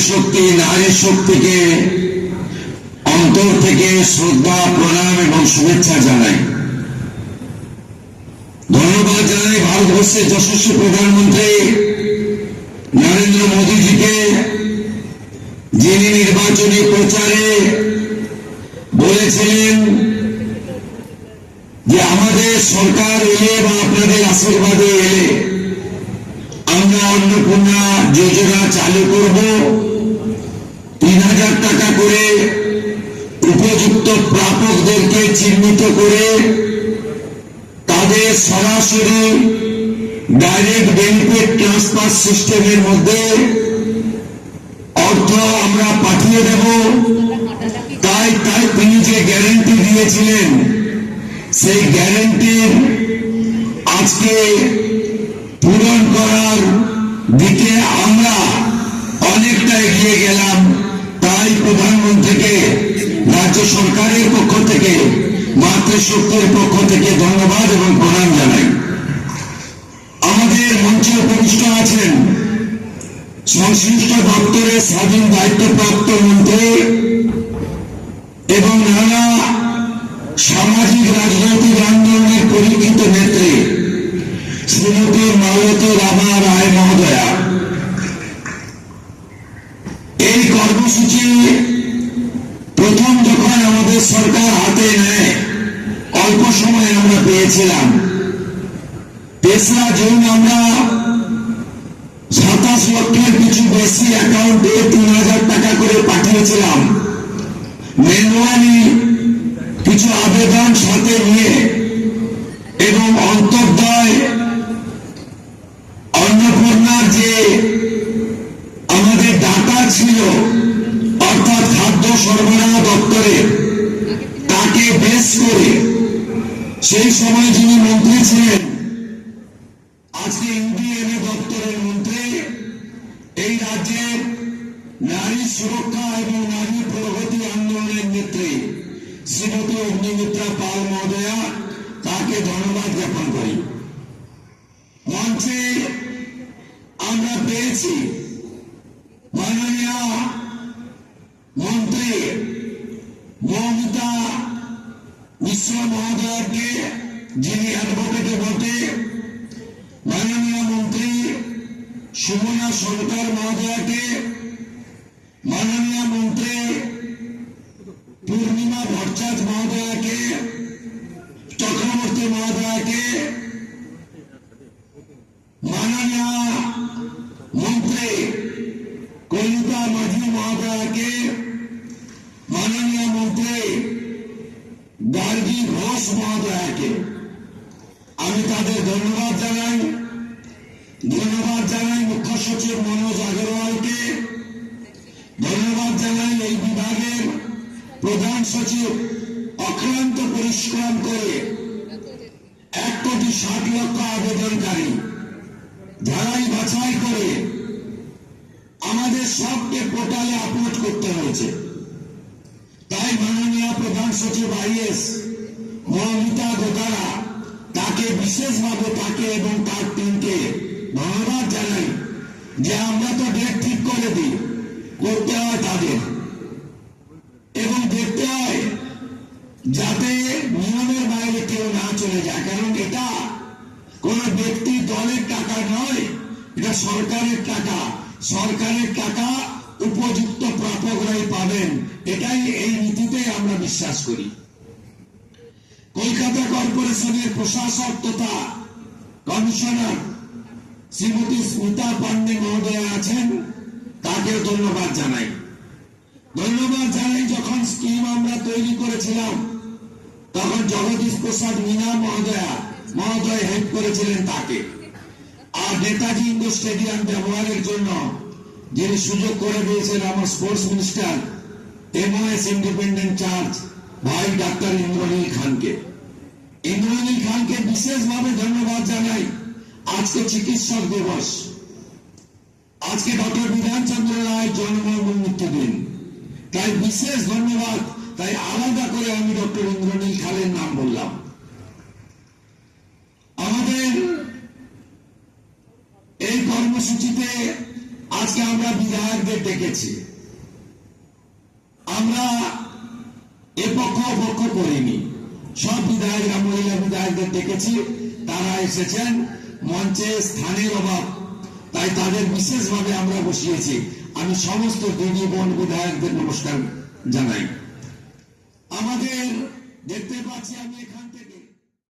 শক্তি নারী শক্তিকে অন্তর থেকে শ্রদ্ধা প্রণাম এবং শুভেচ্ছা জানাই। ধন্যবাদ জানাই ভারতবর্ষের যশস্বী প্রধানমন্ত্রী নরেন্দ্র মোদীজিকে, যিনি নির্বাচনী প্রচারে বলেছিলেন যে আমাদের সরকার এলে বা আপনাদের আশীর্বাদে এলে আমরা অন্নপূর্ণা যোজনা চালু করব। ৩,০০০ টাকা করে উপযুক্ত প্রাপকদেরকে চিহ্নিত করে তাদের সরাসরি ডাইরেক্ট বেনিফিট ট্রান্সফার সিস্টেমের মধ্যে অর্থ আমরা পাঠিয়ে দেব। তাই তিনি যে গ্যারান্টি দিয়েছিলেন সেই গ্যারান্টির আজকে পূরণ করার দিকে আমরা অনেকটা এগিয়ে গেলাম। তাই প্রধানমন্ত্রীকে রাজ্য সরকারের পক্ষ থেকে, মাতৃশক্তির পক্ষ থেকে ধন্যবাদ এবং প্রণাম জানাই। আমাদের মঞ্চে উপবিষ্ট আছেন সংশ্লিষ্ট দপ্তরের স্বাধীন দায়িত্বপ্রাপ্ত মন্ত্রী এবং নানা সামাজিক রাজনৈতিক আন্দোলনের পরীক্ষিত নেত্রী শ্রীমতী মালতী রামা রায় মহোদয়া। এই কর্মসূচি প্রথম যখন আমাদের সরকার হাতে নেয় অল্প সময় আমরা পেয়েছিলাম। ৩রা জুন আমরা ২৭ লক্ষের কিছু বেশি অ্যাকাউন্টে ৩,০০০ টাকা করে পাঠিয়েছিলাম। ম্যানুয়ালি কিছু আবেদন সাথে নিয়ে এবং অন্তর্দয় অন্নপূর্ণার যে আমাদের ডাটা ছিল অর্থাৎ খাদ্য সরবরাহ দপ্তরের, তাকে বেস করে সেই সময় যিনি মন্ত্রী ছিলেন, আজকে ইউডিএনএ দপ্তরের মন্ত্রী, এই রাজ্যের নারী সুরক্ষা এবং নারী প্রগতি আন্দোলনের নেত্রী শ্রীমতী অগ্নিমিত্রা পাল মহোদয়া, তাকে ধন্যবাদ জ্ঞাপন করি। মঞ্চে আমরা পেয়েছি মাননীয় মন্ত্রী মৌমিতা মিশ্র মহোদয়কে, যিনি অ্যাডভোকেটে বটে, মাননীয় মন্ত্রী সুমনা সরকার মহোদয়কে, মাননীয় মন্ত্রী পূর্ণিমা ভট্টাচার্য মহোদয়কে, চক্রবর্তী মহোদয়কে, মাননীয় মন্ত্রী কলিতা মাঝি মহোদয়কে, মাননীয় মন্ত্রী গার্গী ঘোষ মহোদয়কে আমি তাদের ধন্যবাদ জানাই। ধন্যবাদ জানাই মুখ্য সচিব মনোজ আগরওয়ালকে, ধন্যবাদ জানাই এই বিভাগের প্রধান সচিব অক্লান্ত পরিশ্রম করে 1,60,00,000 আবেদনকারী ধারাই বাছাই করে আমাদের সবকে পোর্টালে আপলোড করতে হয়েছে। তাই মাননীয় প্রধান সচিব আইএস মৌমিতা গোদারা, তাকে বিশেষভাবে তাকে এবং তার টিমকে ধন্যবাদ জানাই যে আমরা তো ডেট ঠিক করে দিই, করতে হয় তাদের এবং দেখতে হয় যাতে নিয়মের বাইরে কেউ না চলে যায়। কারণ এটা কোন ব্যক্তি দলের টাকা নয়, এটা সরকারের টাকা। সরকারের টাকা উপযুক্ত প্রাপকরাই পাবেন, এটাই এই নীতিতে আমরা বিশ্বাস করি। কলকাতা কর্পোরেশনের প্রশাসক তথা কমিশনার শ্রীমতী স্মিতা পান্ডে মহোদয়া আছেন, তাকেও ধন্যবাদ জানাই। ধন্যবাদ জানাই যখন স্কিম আমরা তৈরি করেছিলাম তখন জগদীশ প্রসাদ মীনা মহোদয় হেল্প করেছিলেন তাকে। আর নেতাজি ইন্ডোর স্টেডিয়াম ব্যবহারের জন্য যিনি সুযোগ করে দিয়েছেন আমার sports minister MOS independent charge ভাই ডাক্তার ইন্দ্রনীল খানকে। ইন্দ্রনীল খানকে বিশেষভাবে ধন্যবাদ জানাই। আজকে চিকিৎসক দিবস, আজকে ডক্টর বিধানচন্দ্র রায় জন্ম এবং মৃত্যুদিন, তাই বিশেষ ধন্যবাদ। তাই আলাদা করে আমি ডক্টর ইন্দ্রনীল খানের নাম বললাম। আমাদের এই কর্মসূচিতে আজকে আমরা আমরা বিধায়কদের ডেকেছি, আমরা এ পক্ষ অপক্ষ করিনি, সব বিধায়করা মহিলা বিধায়কদের ডেকেছি, তারা এসেছেন। মঞ্চে স্থানের অভাব, তাই তাদের বিশেষভাবে আমরা বসিয়েছি। আমি সমস্ত দিদি বোন বিধায়কদের নমস্কার জানাই। আমাদের দেখতে পাচ্ছি, আমি এখান থেকে